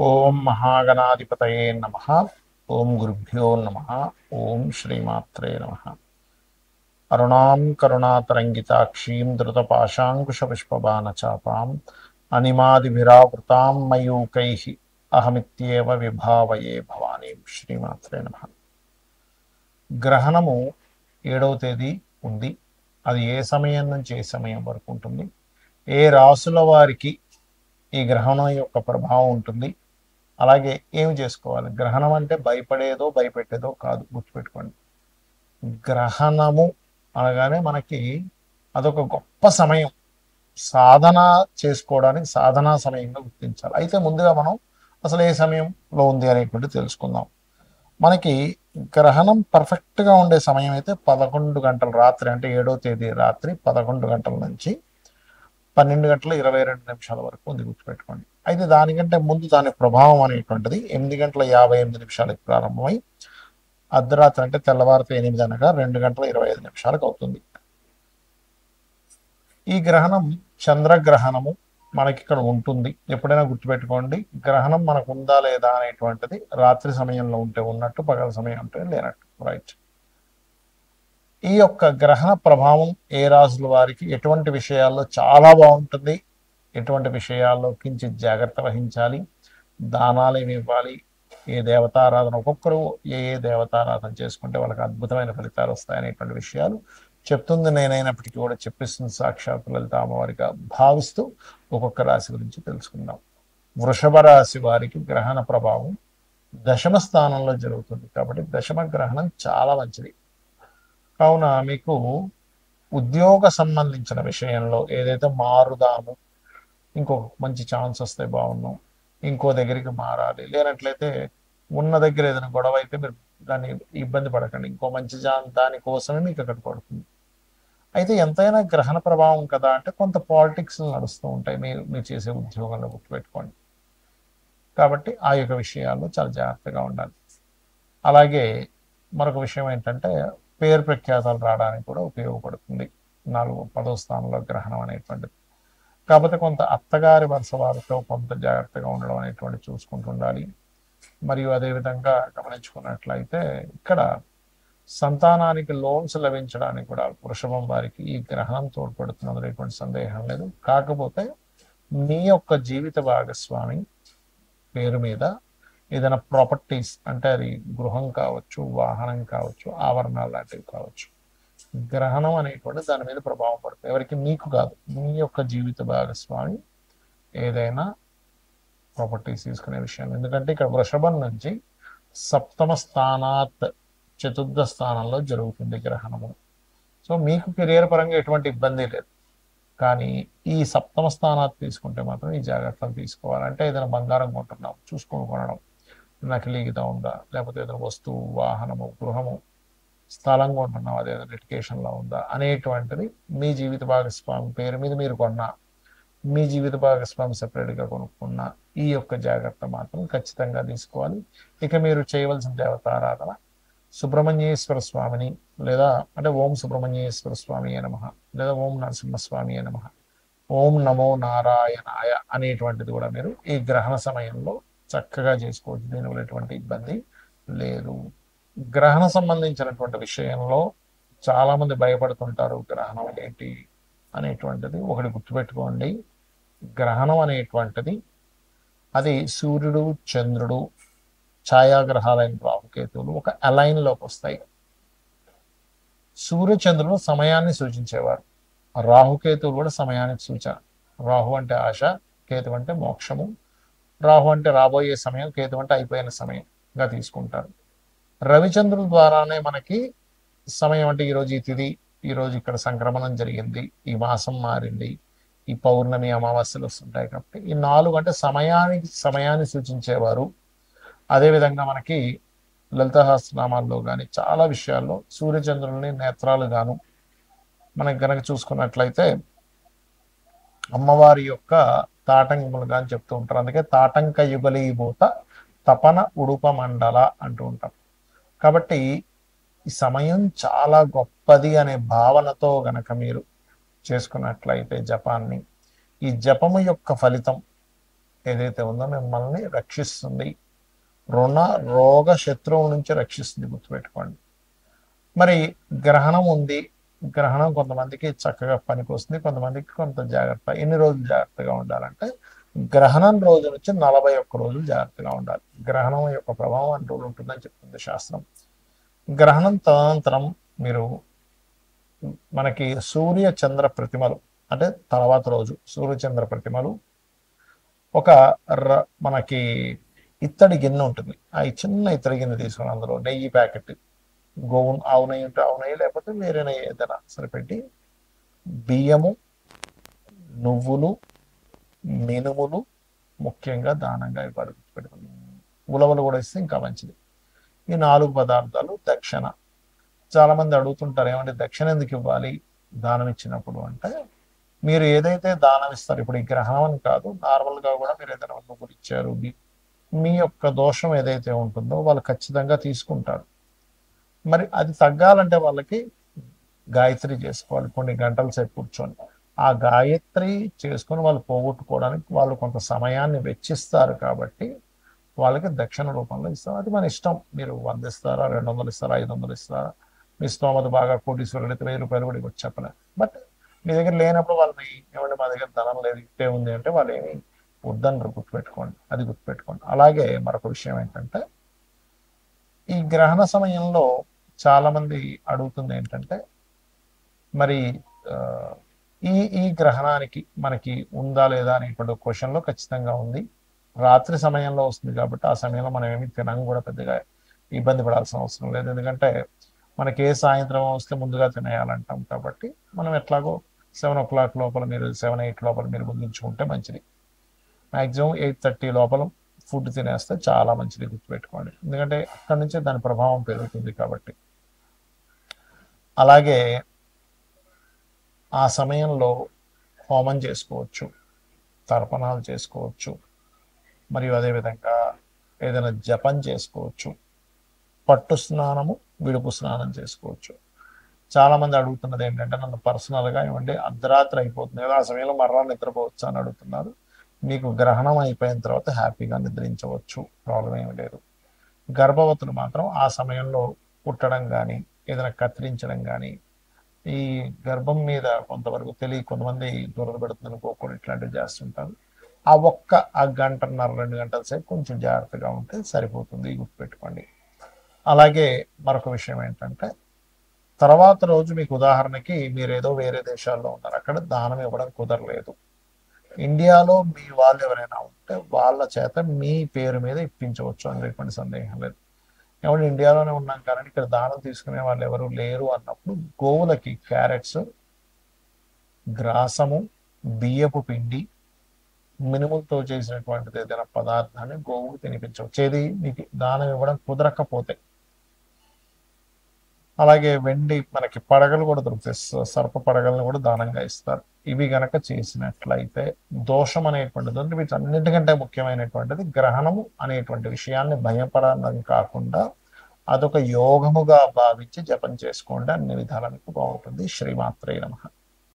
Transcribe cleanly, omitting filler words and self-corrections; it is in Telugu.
ఓం మహాగణాధిపతయే నమః. ఓం గురుభ్యో నమః. ఓం శ్రీమాత్రే నమః. అరుణాం కరుణాతరంగితాక్షీం ధృతపాశాంకుశపుష్పబాణచాపాం అనిమాదిభిరావృతాం మయూకైః అహమిత్యేవ విభావయే భవానీం. శ్రీమాత్రే నమః. గ్రహణము 7వ తేదీ ఉంది. అది ఏ సమయం నుంచి ఏ సమయం వరకు ఉంటుంది, ఏ రాసుల వారికి ఈ గ్రహణం యొక్క ప్రభావం ఉంటుంది, అలాగే ఏమి చేసుకోవాలి. గ్రహణం అంటే భయపడేదో భయపెట్టేదో కాదు, గుర్తుపెట్టుకోండి. గ్రహణము అనగానే మనకి అదొక గొప్ప సమయం, సాధన చేసుకోవడానికి సాధనా సమయంగా గుర్తించాలి. అయితే ముందుగా మనం అసలు ఏ సమయంలో ఉంది అనేటువంటి తెలుసుకుందాం. మనకి గ్రహణం పర్ఫెక్ట్గా ఉండే సమయం అయితే 11 గంటల రాత్రి, అంటే 7వ తేదీ రాత్రి 11 గంటల నుంచి 12 గంటల 22 నిమిషాల వరకు ఉంది, గుర్తుపెట్టుకోండి. అయితే దానికంటే ముందు దాని ప్రభావం అనేటువంటిది 8 గంటల 58 నిమిషాలకు ప్రారంభమై అర్ధరాత్రి అంటే తెల్లవారితే 8 అనగా 2 గంటల 25 నిమిషాలకు అవుతుంది. ఈ గ్రహణం చంద్రగ్రహణము మనకి ఇక్కడ ఉంటుంది. ఎప్పుడైనా గుర్తుపెట్టుకోండి, గ్రహణం మనకు ఉందా లేదా అనేటువంటిది రాత్రి సమయంలో ఉంటే ఉన్నట్టు, పగల సమయం ఉంటే లేనట్టు. రైట్. ఈ యొక్క గ్రహణ ప్రభావం ఏ రాశుల వారికి ఎటువంటి విషయాల్లో చాలా బాగుంటుంది, ఎటువంటి విషయాల్లో కించిత్ జాగ్రత్త వహించాలి, దానాలు ఏమి ఇవ్వాలి, ఏ దేవతారాధన, ఒక్కొక్కరు ఏ ఏ దేవతారాధన చేసుకుంటే వాళ్ళకి అద్భుతమైన ఫలితాలు వస్తాయనేటువంటి విషయాలు చెప్తుంది నేనైనప్పటికీ కూడా చెప్పిస్తుంది సాక్షాత్ లలిత అమ్మవారిగా భావిస్తూ ఒక్కొక్క రాశి గురించి తెలుసుకుందాం. వృషభ రాశి వారికి గ్రహణ ప్రభావం దశమ స్థానంలో జరుగుతుంది కాబట్టి దశమ గ్రహణం చాలా మంచిది. కావున మీకు ఉద్యోగ సంబంధించిన విషయంలో ఏదైతే మారుదాము, ఇంకో మంచి ఛాన్స్ వస్తే బాగున్నాం, ఇంకో దగ్గరికి మారాలి, లేనట్లయితే ఉన్న దగ్గర ఏదైనా గొడవ అయితే మీరు దాన్ని ఇబ్బంది పడకండి, ఇంకో మంచి దానికోసమే మీకు అక్కడ పడుతుంది. అయితే ఎంతైనా గ్రహణ ప్రభావం కదా అంటే కొంత పాలిటిక్స్ నడుస్తూ ఉంటాయి మీరు చేసే ఉద్యోగంలో, గుర్తుపెట్టుకోండి. కాబట్టి ఆ యొక్క విషయాల్లో చాలా జాగ్రత్తగా ఉండాలి. అలాగే మరొక విషయం ఏంటంటే పేరు ప్రఖ్యాతాలు రావడానికి కూడా ఉపయోగపడుతుంది 10వ స్థానంలో గ్రహణం అనేటువంటిది. కాకపోతే కొంత అత్తగారి వరుస వారితో కొంత జాగ్రత్తగా ఉండడం అనేటువంటి చూసుకుంటూ ఉండాలి. మరియు అదేవిధంగా గమనించుకున్నట్లయితే ఇక్కడ సంతానానికి లోన్స్ లభించడానికి కూడా వృషభం వారికి ఈ గ్రహణం తోడ్పడుతున్నది, ఎటువంటి సందేహం లేదు. కాకపోతే మీ యొక్క జీవిత భాగస్వామి పేరు మీద ఏదైనా ప్రాపర్టీస్, అంటే అది గృహం కావచ్చు, వాహనం కావచ్చు, ఆభరణాలు లాంటివి కావచ్చు, గ్రహణం అనేటువంటి దాని మీద ప్రభావం పడుతుంది. ఎవరికి? మీకు కాదు, మీ యొక్క జీవిత భాగస్వామి ఏదైనా ప్రాపర్టీస్ తీసుకునే విషయం. ఎందుకంటే ఇక్కడ వృషభం నుంచి సప్తమ స్థానాత్ చతుర్థ స్థానంలో జరుగుతుంది గ్రహణము. సో మీకు కెరియర్ పరంగా ఎటువంటి ఇబ్బంది లేదు. కానీ ఈ సప్తమ స్థానాత్ తీసుకుంటే మాత్రం ఈ జాగ్రత్తలు తీసుకోవాలి. అంటే ఏదైనా బంగారం కొంటున్నాం, చూసుకొని కొనడం, నకిలీగిత ఉందా, లేకపోతే ఏదైనా వస్తువు, వాహనము, గృహము, స్థలం కొంటున్నాం, అదేదో లిటిగేషన్లో ఉందా అనేటువంటిది మీ జీవిత భాగస్వామి పేరు మీద మీరు కొన్నా, మీ జీవిత భాగస్వామి సెపరేట్గా కొనుక్కున్న ఈ యొక్క జాగ్రత్త మాత్రం ఖచ్చితంగా తీసుకోవాలి. ఇక మీరు చేయవలసిన దేవతారాధన సుబ్రహ్మణ్యేశ్వర స్వామిని, లేదా అంటే ఓం సుబ్రహ్మణ్యేశ్వర స్వామి నమః, లేదా ఓం నరసింహస్వామి నమః, ఓం నమో నారాయణాయ అనేటువంటిది కూడా మీరు ఈ గ్రహణ సమయంలో చక్కగా చేసుకోవచ్చు. దీనివల్ల ఎటువంటి ఇబ్బంది లేదు. గ్రహణ సంబంధించినటువంటి విషయంలో చాలామంది భయపడుతుంటారు, గ్రహణం ఏంటి అనేటువంటిది. ఒకటి గుర్తుపెట్టుకోండి, గ్రహణం అనేటువంటిది అది సూర్యుడు, చంద్రుడు, ఛాయాగ్రహాలైన రాహుకేతువులు ఒక అలైన్లోకి వస్తాయి. సూర్యచంద్రుడు సమయాన్ని సూచించేవారు, రాహుకేతువులు కూడా సమయానికి సూచన. రాహు అంటే ఆశ, కేతు అంటే మోక్షము. రాహు అంటే రాబోయే సమయం, కేతు అంటే అయిపోయిన సమయంగా తీసుకుంటారు. రవిచంద్రుల ద్వారానే మనకి సమయం, అంటే ఈరోజు ఈ తిథి, ఈరోజు ఇక్కడ సంక్రమణం జరిగింది, ఈ మాసం మారింది, ఈ పౌర్ణమి అమావాస్యలు వస్తుంటాయి. కాబట్టి ఈ 4 అంటే సమయాన్ని సూచించేవారు. అదేవిధంగా మనకి లలితహాస్యనామాల్లో కానీ చాలా విషయాల్లో సూర్యచంద్రుల్ని నేత్రాలు గాను మనకి గనక చూసుకున్నట్లయితే అమ్మవారి యొక్క తాటంకములు కానీ చెప్తూ ఉంటారు. అందుకే తాటంక యుగలీభూత తపన ఉడుప మండల అంటూ ఉంటాం. కాబట్టి ఈ సమయం చాలా గొప్పది అనే భావనతో గనక మీరు చేసుకున్నట్లయితే జపాన్ని, ఈ జపము యొక్క ఫలితం ఏదైతే ఉందో మిమ్మల్ని రక్షిస్తుంది. రుణ రోగ శత్రువు నుంచి రక్షిస్తుంది, గుర్తుపెట్టుకోండి. మరి గ్రహణం ఉంది, గ్రహణం కొంతమందికి చక్కగా పనికి వస్తుంది, కొంతమందికి కొంత జాగ్రత్త. ఎన్ని రోజులు జాగ్రత్తగా ఉండాలంటే గ్రహణం రోజు నుంచి 41 రోజులు జాగ్రత్తగా ఉండాలి. గ్రహణం యొక్క ప్రభావం అన్ని రోజులు ఉంటుందని చెప్తుంది శాస్త్రం. గ్రహణం తదనంతరం మీరు మనకి సూర్య చంద్ర ప్రతిమలు, అంటే తర్వాత రోజు సూర్య చంద్ర ప్రతిమలు, ఒక మనకి ఇత్తడి గిన్నె ఉంటుంది, ఆ చిన్న ఇత్తడి గిన్నె తీసుకుని అందులో నెయ్యి ప్యాకెట్, ఆవు నెయ్యి ఉంటే ఆవు నెయ్యి, లేకపోతే వేరే నెయ్యి ఏదైనా సరిపెట్టి బియ్యము, నువ్వులు, మినుములు ముఖ్యంగా దానంగా ఇవ్వాలి, గుర్తుపెట్టుకుని. ఉలవలు కూడా ఇస్తే ఇంకా మంచిది. ఈ 4 పదార్థాలు దక్షిణ. చాలా మంది అడుగుతుంటారు, ఏమంటే దక్షిణ ఎందుకు ఇవ్వాలి దానం ఇచ్చినప్పుడు అంటే, మీరు ఏదైతే దానం ఇస్తారు, ఇప్పుడు ఈ గ్రహణం అని కాదు, నార్మల్గా కూడా మీరు ఏదైనా నువ్వులు ఇచ్చారు, మీ యొక్క దోషం ఏదైతే ఉంటుందో వాళ్ళు ఖచ్చితంగా తీసుకుంటారు. మరి అది తగ్గాలంటే వాళ్ళకి గాయత్రి చేసుకోవాలి, కొన్ని గంటల సేపు కూర్చొని. ఆ గాయత్రి చేసుకొని వాళ్ళు పోగొట్టుకోవడానికి వాళ్ళు కొంత సమయాన్ని వెచ్చిస్తారు, కాబట్టి వాళ్ళకి దక్షిణ రూపంలో ఇస్తారు. అది మన ఇష్టం, మీరు 100 ఇస్తారా, 200 ఇస్తారా, 500 ఇస్తారా, మీ స్తోమత బాగా కోటీశ్వరుడు అయితే 1000 రూపాయలు కూడా ఇవ్వచ్చు, చెప్పలేదు. బట్ మీ దగ్గర లేనప్పుడు వాళ్ళని, ఏమంటే మా దగ్గర ధనం లేదు, ఇట్టే ఉంది అంటే వాళ్ళు ఏమి వద్దన్నారు, గుర్తుపెట్టుకోండి, అది గుర్తుపెట్టుకోండి. అలాగే మరొక విషయం ఏంటంటే, ఈ గ్రహణ సమయంలో చాలా మంది అడుగుతుంది ఏంటంటే, మరి ఈ ఈ గ్రహణానికి మనకి ఉందా లేదా అనేటువంటి క్వశ్చన్లో ఖచ్చితంగా ఉంది. రాత్రి సమయంలో వస్తుంది కాబట్టి ఆ సమయంలో మనం ఏమి తినం కూడా పెద్దగా ఇబ్బంది పడాల్సిన అవసరం లేదు. ఎందుకంటే మనకి ఏ సాయంత్రం వస్తే ముందుగా తినేయాలంటాం కాబట్టి మనం ఎట్లాగో 7 o'clock లోపల, మీరు 7, 8 లోపల మీరు ముగించుకుంటే మంచిది. మ్యాక్సిమం 8:30 లోపల ఫుడ్ తినేస్తే చాలా మంచిది, గుర్తుపెట్టుకోండి. ఎందుకంటే అక్కడి నుంచే దాని ప్రభావం పెరుగుతుంది కాబట్టి. అలాగే ఆ సమయంలో హోమం చేసుకోవచ్చు, తర్పణాలు చేసుకోవచ్చు, మరియు అదేవిధంగా ఏదైనా జపం చేసుకోవచ్చు, పట్టు స్నానము, విడుపు స్నానం చేసుకోవచ్చు. చాలామంది అడుగుతున్నది ఏంటంటే, నన్ను పర్సనల్గా ఏమంటే అర్ధరాత్రి అయిపోతుంది కదా, ఆ సమయంలో మరలా నిద్రపోవచ్చు అని అడుగుతున్నారు. మీకు గ్రహణం అయిపోయిన తర్వాత హ్యాపీగా నిద్రించవచ్చు, ప్రాబ్లం ఏమి లేదు. గర్భవతులు మాత్రం ఆ సమయంలో పుట్టడం కానీ, ఏదైనా కత్తిరించడం కానీ, ఈ గర్భం మీద కొంతవరకు కొంతమంది దురద పెడుతుంది అనుకోకుండా ఇట్లాంటివి చేస్తుంటారు. ఆ గంటన్నర 2 గంటల సేపు కొంచెం జాగ్రత్తగా ఉంటే సరిపోతుంది, గుర్తుపెట్టుకోండి. అలాగే మరొక విషయం ఏంటంటే, తర్వాత రోజు మీకు ఉదాహరణకి మీరు ఏదో వేరే దేశాల్లో ఉన్నారు, అక్కడ దానం ఇవ్వడం కుదరలేదు, ఇండియాలో మీ వాళ్ళు ఎవరైనా ఉంటే వాళ్ళ చేత మీ పేరు మీద ఇప్పించవచ్చు, అనేటువంటి సందేహం లేదు. ఎవరు ఇండియాలోనే ఉన్నాం కానీ ఇక్కడ దానం తీసుకునే వాళ్ళు ఎవరు లేరు అన్నప్పుడు గోవులకి క్యారెట్స్, గ్రాసము, బియ్యపు పిండి, మినుములతో చేసినటువంటిది ఏదైనా పదార్థాన్ని గోవుకు తినిపించవచ్చు, ఏది మీకు దానం ఇవ్వడం కుదరకపోతే. అలాగే వెండి మనకి పడగలు కూడా దొరుకుతాయి, సర్ప పడగలను కూడా దానంగా ఇస్తారు. ఇవి గనక చేసినట్లయితే దోషం అనేటువంటిది, వీటన్నిటికంటే ముఖ్యమైనటువంటిది గ్రహణము అనేటువంటి విషయాన్ని భయపడడం కాకుండా అదొక యోగముగా భావించి జపం చేసుకోండి, అన్ని విధాలా మీకు బాగుంటుంది. శ్రీమాత్రే నమః.